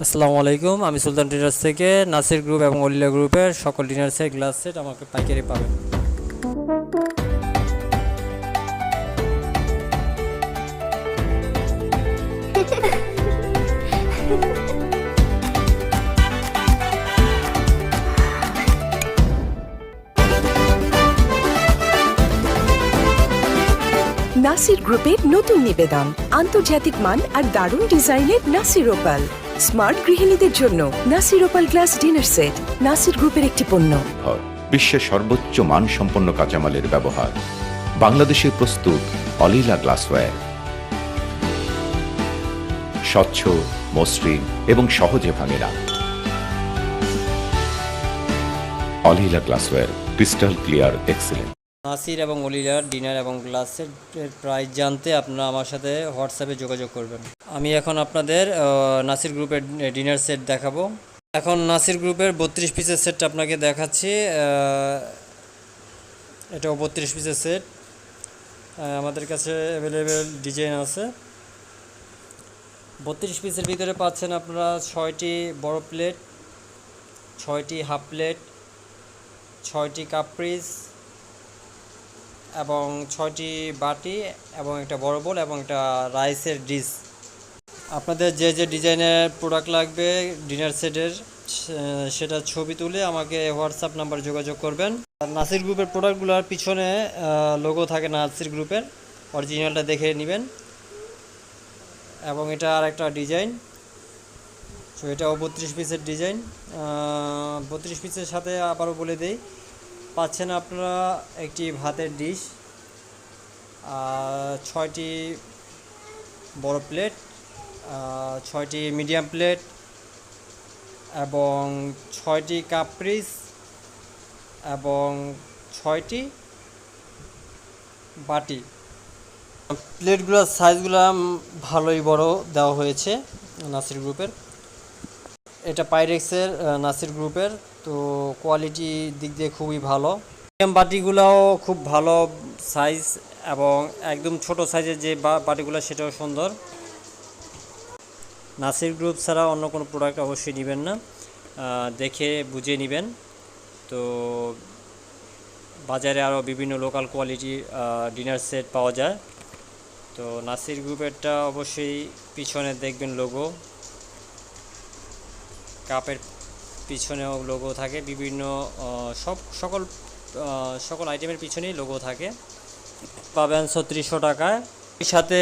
আসসালামু আলাইকুম, আমি সুলতান ডিনার্স থেকে নাসির গ্রুপ এবং অলিলা গ্রুপের সকল ডিনার সেট, গ্লাস সেট আমাকে পাইকারি পাবেন। নাসির গ্রুপের নতুন নিবেদন, আন্তর্জাতিক মান আর দারুণ ডিজাইনের নাসির ওপাল। স্মার্ট গৃহিণীদের জন্য Nasir opal glass dinner set Nasir গ্রুপের একটি পণ্য। বিশ্বের সর্বোচ্চ মানসম্পন্ন কাঁচামালের ব্যবহার, বাংলাদেশে প্রস্তুত অলিলা গ্লাসওয়্যার। স্বচ্ছ, মসৃণ এবং সহজে ভাঙে না। Olila glassware, crystal clear, excellent. Nasir এবং অলিলার ডিনার এবং গ্লাস সেটের প্রাইস জানতে আপনারা আমার সাথে হোয়াটসঅ্যাপে যোগাযোগ করবেন। আমি এখন আপনাদের নাসির গ্রুপের ডিনার সেট দেখাবো। এখন নাসির গ্রুপের 32 পিসের সেটটা আপনাকে দেখাচ্ছি। এটাও 32 পিসের সেট। আমাদের কাছে অ্যাভেলেবেল ডিজাইন আছে। 32 পিসের ভিতরে পাচ্ছেন আপনারা 6টি বড় প্লেট, 6টি হাফ প্লেট, 6টি কাপ পিস এবং 6টি বাটি এবং একটা বড় বোল এবং একটা রাইসের ডিশ। আপনাদের যে যে ডিজাইনের প্রোডাক্ট লাগবে ডিনার সেটের, সেটা ছবি তুলে আমাকে হোয়াটসঅ্যাপ নাম্বার যোগাযোগ করবেন। নাসির গ্রুপের প্রোডাক্টগুলোর পিছনে লোগো থাকে নাসির গ্রুপের, অরিজিনালটা দেখে নেবেন। এবং এটা আর একটা ডিজাইন, সো এটাও 32 পিসের ডিজাইন। 32 পিসের সাথে আবারও বলে দেই, পাচ্ছেন আপনারা একটি ভাতের ডিশ, 6টি বড় প্লেট, 6টি মিডিয়াম প্লেট এবং 6টি কাপ পিস এবং 6টি বাটি। প্লেটগুলোর সাইজগুলো ভালোই বড় দেওয়া হয়েছে নাসির গ্রুপের। এটা পাইরেক্সের নাসির গ্রুপের, তো কোয়ালিটি দিক দিয়ে খুবই ভালো। মিডিয়াম বাটিগুলোও খুব ভালো সাইজ এবং একদম ছোট সাইজের যে বাটিগুলো সেটাও সুন্দর। নাসির গ্রুপ ছাড়া অন্য কোনো প্রোডাক্ট অবশ্যই নেবেন না, দেখে বুঝে নেবেন। তো বাজারে আরও বিভিন্ন লোকাল কোয়ালিটি ডিনার সেট পাওয়া যায়। তো নাসির গ্রুপেরটা অবশ্যই পিছনে দেখবেন লোগো, কাপের পিছনেও লোগো থাকে, বিভিন্ন সকল আইটেমের পিছনেই লোগো থাকে। পাবেন 3600 টাকায়। এর সাথে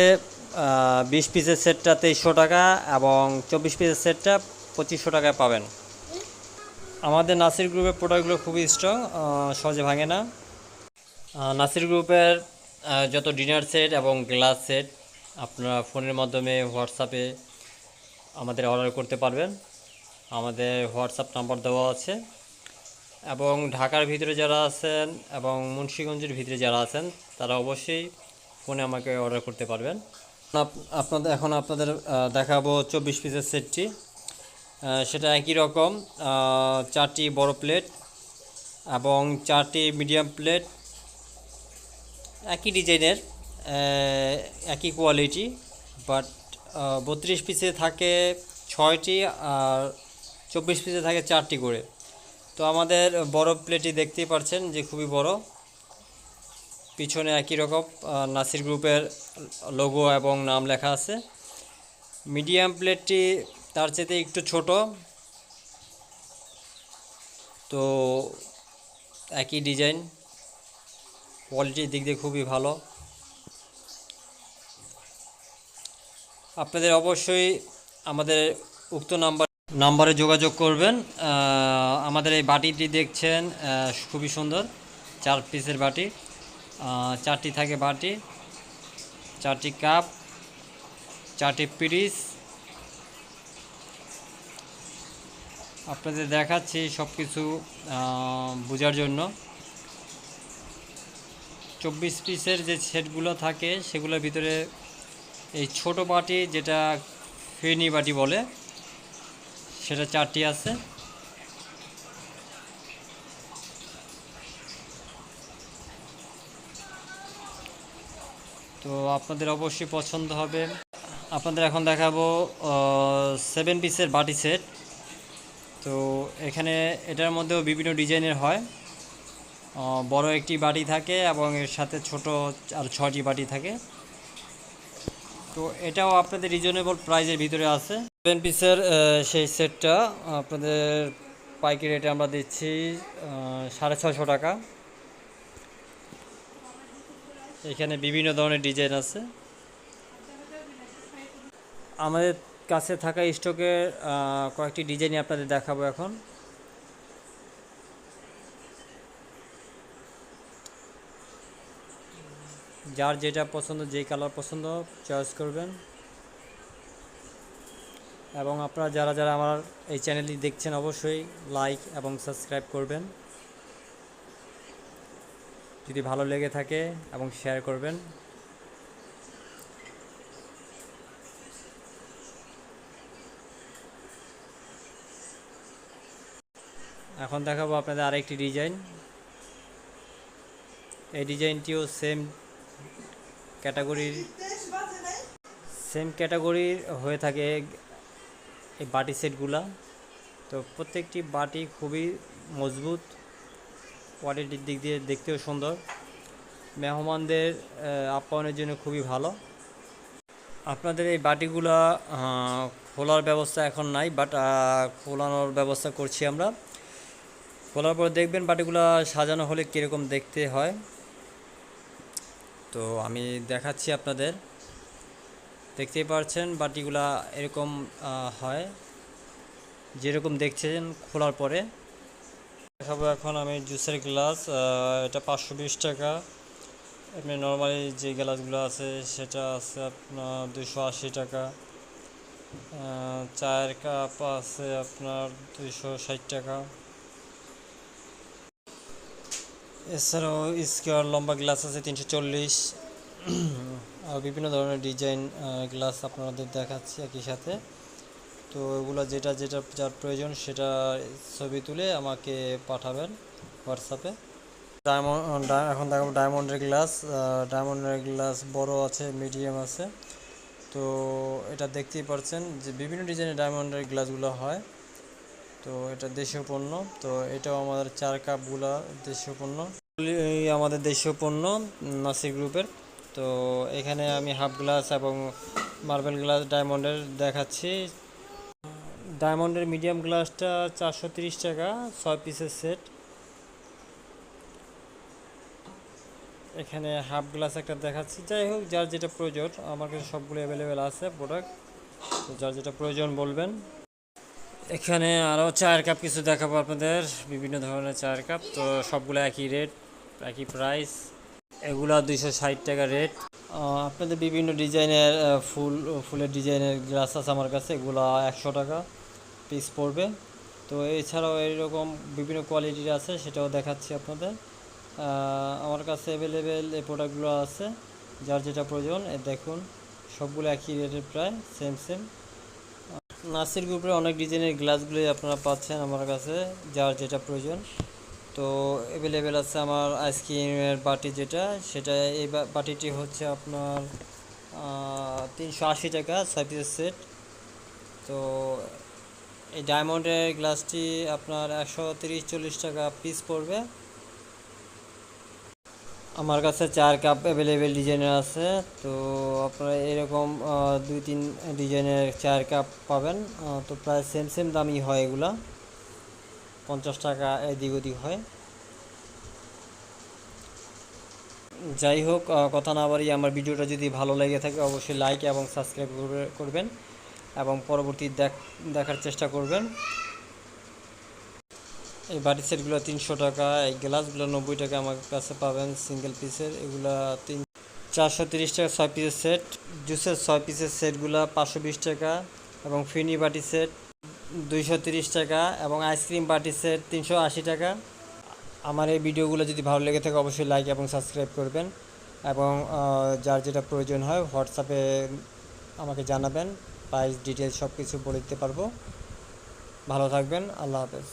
20 পিসের সেটটা 2300 টাকা এবং 24 পিসের সেটটা 2500 টাকায় পাবেন। আমাদের নাসির গ্রুপের প্রোডাক্টগুলো খুবই স্ট্রং, সহজে ভাঙে না। নাসির গ্রুপের যত ডিনার সেট এবং গ্লাস সেট আপনারা ফোনের মাধ্যমে হোয়াটসঅ্যাপে আমাদের অর্ডার করতে পারবেন। আমাদের হোয়াটসঅ্যাপ নাম্বার দেওয়া আছে। এবং ঢাকার ভিতরে যারা আছেন এবং মুন্সিগঞ্জের ভিতরে যারা আছেন তারা অবশ্যই ফোনে আমাকে অর্ডার করতে পারবেন। এখন আপনাদের দেখাবো 24 পিসের সেটটি। সেটা একই রকম, 4টি বড় প্লেট এবং 4টি মিডিয়াম প্লেট, একই ডিজাইনের, একই কোয়ালিটি, বাট 32 পিসে থাকে 6টি আর 24 পিসে থাকে 4টি করে। তো আমাদের বড় প্লেটটি দেখতেই পাচ্ছেন যে খুবই বড়, পিছনে একই রকম নাসির গ্রুপের লোগো এবং নাম লেখা আছে। মিডিয়াম প্লেটটি তার চেয়ে একটু ছোট, তো একই ডিজাইন, কোয়ালিটির দিক দিয়ে খুবই ভালো। আপনাদের অবশ্যই আমাদের উক্ত নাম্বারে যোগাযোগ করবেন। আমাদের এই বাটিটি দেখছেন খুবই সুন্দর, 4 পিসের বাটি, 4টি থাকে বাটি, 4টি কাপ, 4টি পিস। আপনাদের দেখাচ্ছি সব কিছু বোঝার জন্য। 24 পিসের যে সেটগুলো থাকে সেগুলোর ভিতরে এই ছোট বাটি, যেটা ফেনি বাটি বলে, সেটা 4টি আছে। তো আপনাদের অবশ্যই পছন্দ হবে। আপনাদের এখন দেখাবো 7 পিসের বাটি সেট। তো এখানে এটার মধ্যেও বিভিন্ন ডিজাইনের হয়। বড় একটি বাটি থাকে এবং এর সাথে ছোট আর 6টি বাটি থাকে। তো এটাও আপনাদের রিজনেবল প্রাইসের ভিতরে আছে। 7 পিসের সেই সেটটা আপনাদের পাইকারি রেটে আমরা দিচ্ছি 650 টাকা। এখানে বিভিন্ন ধরনের ডিজাইন আছে। আমাদের কাছে থাকা স্টকের কয়েকটি ডিজাইনই আপনাদের দেখাবো এখন। যার যেটা পছন্দ, যেই কালার পছন্দ চয়েস করবেন। এবং আপনারা যারা যারা আমার এই চ্যানেলটি দেখছেন অবশ্যই লাইক এবং সাবস্ক্রাইব করবেন যদি ভালো লেগে থাকে, এবং শেয়ার করবেন। এখন দেখাবো আপনাদের আরেকটি ডিজাইন। এই ডিজাইনটিও সেম ক্যাটাগরির হয়ে থাকে এই বাটি সেটগুলা। তো প্রত্যেকটি বাটি খুবই মজবুত, কোয়ালিটির দিক দিয়ে দেখতেও সুন্দর, মেহমানদের আপ্যায়নের জন্য খুবই ভালো। আপনাদের এই বাটিগুলা খোলার ব্যবস্থা এখন নাই, বাট খোলানোর ব্যবস্থা করছি আমরা। খোলার পর দেখবেন বাটিগুলা সাজানো হলে কীরকম দেখতে হয়। তো আমি দেখাচ্ছি আপনাদের, দেখতেই পাচ্ছেন বাটিগুলা এরকম হয় যেরকম দেখছেন খোলার পরে। দেখাবো এখন আমি জুসের গ্লাস। এটা 520 টাকা। এমনি নর্মালি যে গ্লাসগুলো আছে সেটা আছে আপনার 280 টাকা। চায়ের কাপ আছে আপনার 260 টাকা। এছাড়াও স্কোয়ার লম্বা গ্লাস আছে 340। আর বিভিন্ন ধরনের ডিজাইন গ্লাস আপনাদের দেখাচ্ছি একই সাথে। তো এগুলো যেটা যেটা যার প্রয়োজন সেটা ছবি তুলে আমাকে পাঠাবেন হোয়াটসঅ্যাপে। এখন দেখাবো ডায়মন্ডের গ্লাস। ডায়মন্ডের গ্লাস বড় আছে, মিডিয়াম আছে। তো এটা দেখতেই পাচ্ছেন যে বিভিন্ন ডিজাইনের ডায়মন্ডের গ্লাসগুলো হয়। তো এটা দেশীয় পণ্য। তো এটাও আমাদের 4 কাপগুলা দেশীয় পণ্য, আমাদের দেশীয় পণ্য নাসির গ্রুপের। তো এখানে আমি হাফ গ্লাস এবং মার্বেল গ্লাস ডায়মন্ডের দেখাচ্ছি। ডায়মন্ডের মিডিয়াম গ্লাসটা 430 টাকা, 6 পিসের সেট। এখানে হাফ গ্লাস একটা দেখাচ্ছি। যাই হোক, যার যেটা প্রয়োজন, আমার কাছে সবগুলো অ্যাভেলেবেল আছে প্রোডাক্ট। তো যার যেটা প্রয়োজন বলবেন। এখানে আরও চায়ের কাপ কিছু দেখাবো আপনাদের, বিভিন্ন ধরনের চায়ের কাপ। তো সবগুলো একই রেট, একই প্রাইস। এগুলা 260 টাকা রেট। আপনাদের বিভিন্ন ডিজাইনের ফুলের ডিজাইনের গ্লাস আছে আমার কাছে, এগুলো 100 টাকা পিস পড়বে। তো এছাড়াও এইরকম বিভিন্ন কোয়ালিটির আছে, সেটাও দেখাচ্ছি আপনাদের। আমার কাছে অ্যাভেলেবেল এই প্রোডাক্টগুলো আছে, যার যেটা প্রয়োজন। দেখুন সবগুলো একই রেটের, প্রায় সেম। নাসির গ্রুপের অনেক ডিজাইনের গ্লাসগুলোই আপনারা পাচ্ছেন আমার কাছে, যার যেটা প্রয়োজন। তো অ্যাভেলেবেল আছে আমার আইসক্রিমের বাটি যেটা, সেটা এই বাটিটি হচ্ছে আপনার 380 টাকা, 6 পিসের সেট। তো এই ডায়মন্ডের গ্লাসটি আপনার 130-140 টাকা পিস পড়বে। আমার কাছে 4 কাপ অ্যাভেলেবেল ডিজাইনের আছে। তো আপনারা এরকম 2-3 ডিজাইনের 4 কাপ পাবেন। তো প্রায় সেম দামই হয়, এগুলা 50 টাকা এদিক ওদিক হয়। যাই হোক, কথা না বাড়িয়ে আমার ভিডিওটা যদি ভালো লেগে থাকে অবশ্যই লাইক এবং সাবস্ক্রাইব করবেন, এবং পরবর্তী দেখার চেষ্টা করবেন। এই বাটি সেটগুলো 300 টাকা, এই গ্লাসগুলো 90 টাকা আমার কাছে পাবেন সিঙ্গেল পিসের। এগুলা 430 টাকা 6 পিসের সেট। জুসের 6 পিসের সেটগুলো 520 টাকা, এবং ফিনি বাটি সেট 230 টাকা, এবং আইসক্রিম বাটি সেট 380 টাকা। আমার এই ভিডিওগুলো যদি ভালো লেগে থাকে অবশ্যই লাইক এবং সাবস্ক্রাইব করবেন, এবং যার যেটা প্রয়োজন হয় হোয়াটসঅ্যাপে আমাকে জানাবেন। প্রাইস ডিটেলস সব কিছু বলে দিতে পারবো। ভালো থাকবেন, আল্লাহ হাফেজ।